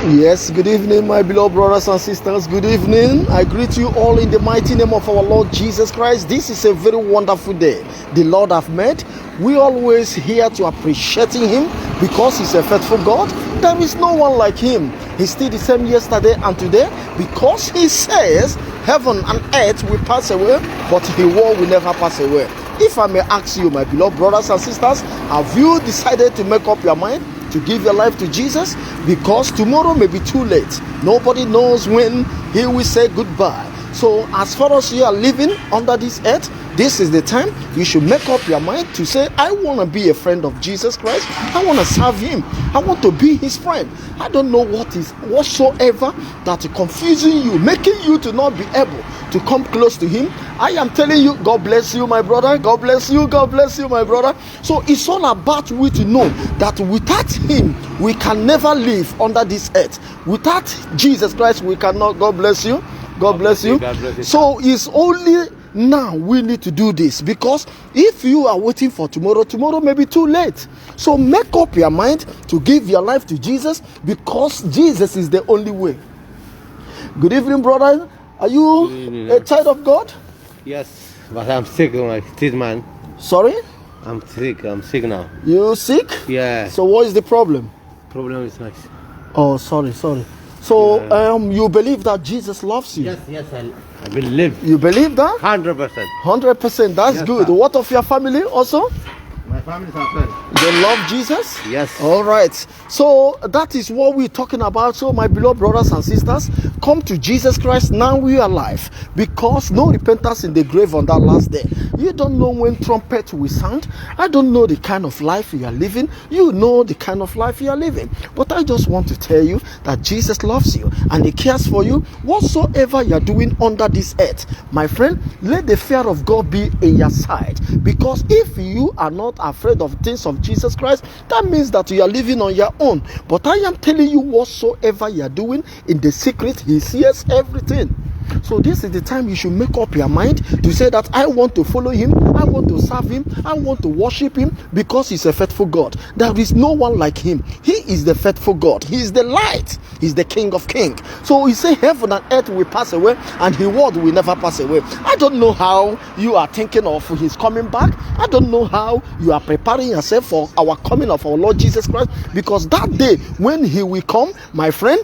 Yes, good evening, my beloved brothers and sisters. Good evening. I greet you all in the mighty name of our Lord Jesus Christ. This is a very wonderful day the Lord have made. We always here to appreciating Him because He's a faithful God. There is no one like Him. He's still the same yesterday and today because He says heaven and earth will pass away, but His word will never pass away. If I may ask you, my beloved brothers and sisters, have you decided to make up your mind to give your life to Jesus? Because tomorrow may be too late. Nobody knows when He will say goodbye. So as far as you are living under this earth, this is the time you should make up your mind to say, I want to be a friend of Jesus Christ. I want to serve Him. I want to be His friend. I don't know what is whatsoever that is confusing you, making you to not be able to come close to Him. I am telling you, God bless you, my brother. God bless you. God bless you, my brother. So it's all about we to know that without Him, we can never live under this earth. Without Jesus Christ, we cannot. God bless you. God bless you. God bless you. So it's only now we need to do this, because if you are waiting for tomorrow, tomorrow may be too late. So make up your mind to give your life to Jesus, because Jesus is the only way. Good evening, brother. Are you a child of God? Yes, but I'm sick, my treatment. Sorry? I'm sick now. You sick? Yeah. So what is the problem? Problem is like. Oh, sorry. So you believe that Jesus loves you? Yes, I believe. You believe that? 100%. 100%. That's Yes, good. sir. What of your family also? My family is friend. They love Jesus? Yes. All right. So that is what we're talking about. So my beloved brothers and sisters, come to Jesus Christ now we are alive, because no repentance in the grave on that last day. You don't know when trumpet will sound. I don't know the kind of life you are living. You know the kind of life you are living. But I just want to tell you that Jesus loves you and He cares for you whatsoever you are doing under this earth. My friend, let the fear of God be in your side, because if you are not afraid of things of Jesus Christ, that means that you are living on your own. But I am telling you, whatsoever you are doing in the secret, He sees everything. So this is the time you should make up your mind to say that I want to follow Him, I want to serve Him, I want to worship Him, because He's a faithful God. There is no one like Him. He is the faithful God. He is the light. He's the King of Kings. So He said heaven and earth will pass away and His word will never pass away. I don't know how you are thinking of His coming back. I don't know how you are preparing yourself for our coming of our Lord Jesus Christ, because that day when He will come, my friend,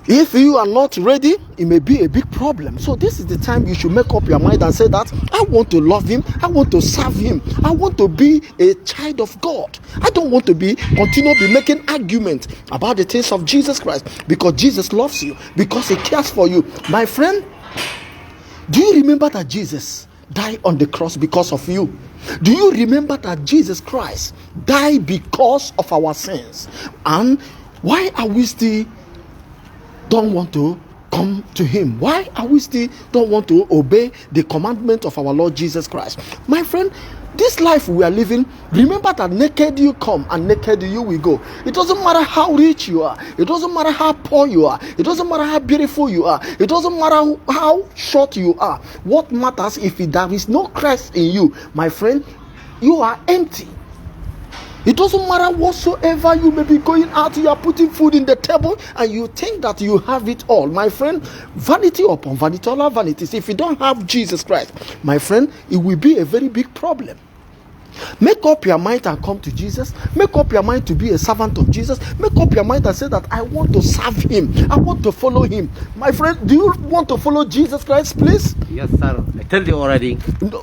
if you are not ready, it may be a big problem. So this is the time you should make up your mind and say that I want to love Him, I want to serve Him, I want to be a child of God. I don't want to continue making arguments about the things of Jesus Christ, because Jesus loves you, because He cares for you. My friend, do you remember that Jesus died on the cross because of you? Do you remember that Jesus Christ died because of our sins? And why are we still don't want to come to Him? Why are we still don't want to obey the commandment of our Lord Jesus Christ? My friend, this life we are living, remember that naked you come and naked you will go. It doesn't matter how rich you are. It doesn't matter how poor you are. It doesn't matter how beautiful you are. It doesn't matter how short you are. What matters, if there is no Christ in you, my friend, you are empty. It doesn't matter whatsoever you may be going out, you are putting food in the table and you think that you have it all. My friend, vanity upon vanity, all our vanities. If you don't have Jesus Christ, my friend, it will be a very big problem. Make up your mind and come to Jesus. Make up your mind to be a servant of Jesus. Make up your mind and say that I want to serve Him. I want to follow Him. My friend, do you want to follow Jesus Christ, please? Yes, sir. I told you already.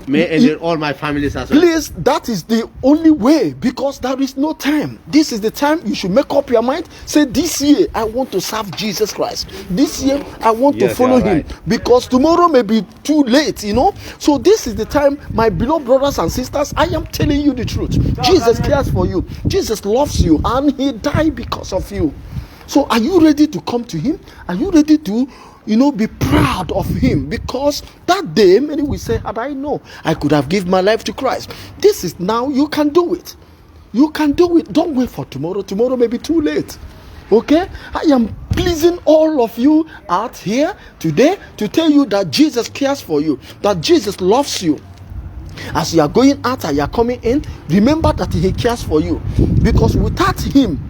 Me and all my families as well. Please, that is the only way, because there is no time. This is the time you should make up your mind. Say, this year I want to serve Jesus Christ. This year I want to follow Him, right. because tomorrow may be too late, So this is the time, my beloved brothers and sisters, I am telling you the truth. Jesus cares for you. Jesus loves you, and He died because of you. So are you ready to come to Him? Are you ready to be proud of Him? Because that day many will say, had I known, I could have given my life to Christ. This is now, you can do it. You can do it. Don't wait for tomorrow. Tomorrow may be too late. Okay? I am pleasing all of you out here today to tell you that Jesus cares for you, that Jesus loves you. As you are going out and you are coming in, remember that He cares for you, because without Him,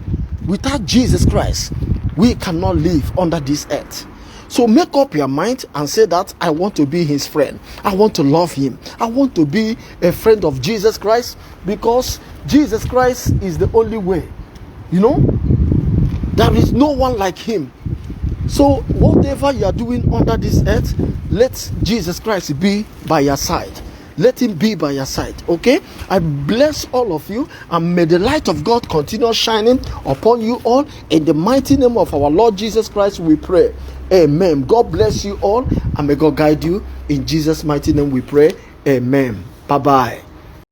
without Jesus Christ, we cannot live under this earth. So make up your mind and say that I want to be his friend. I want to love him. I want to be a friend of Jesus Christ, because Jesus Christ is the only way. You know, there is no one like him. So whatever you are doing under this earth, let Jesus Christ be by your side. Let him be by your side. Okay, I bless all of you, and may the light of God continue shining upon you all. In the mighty name of our Lord Jesus Christ we pray. Amen. God bless you all, and may God guide you. In Jesus' mighty name we pray. Amen. Bye bye.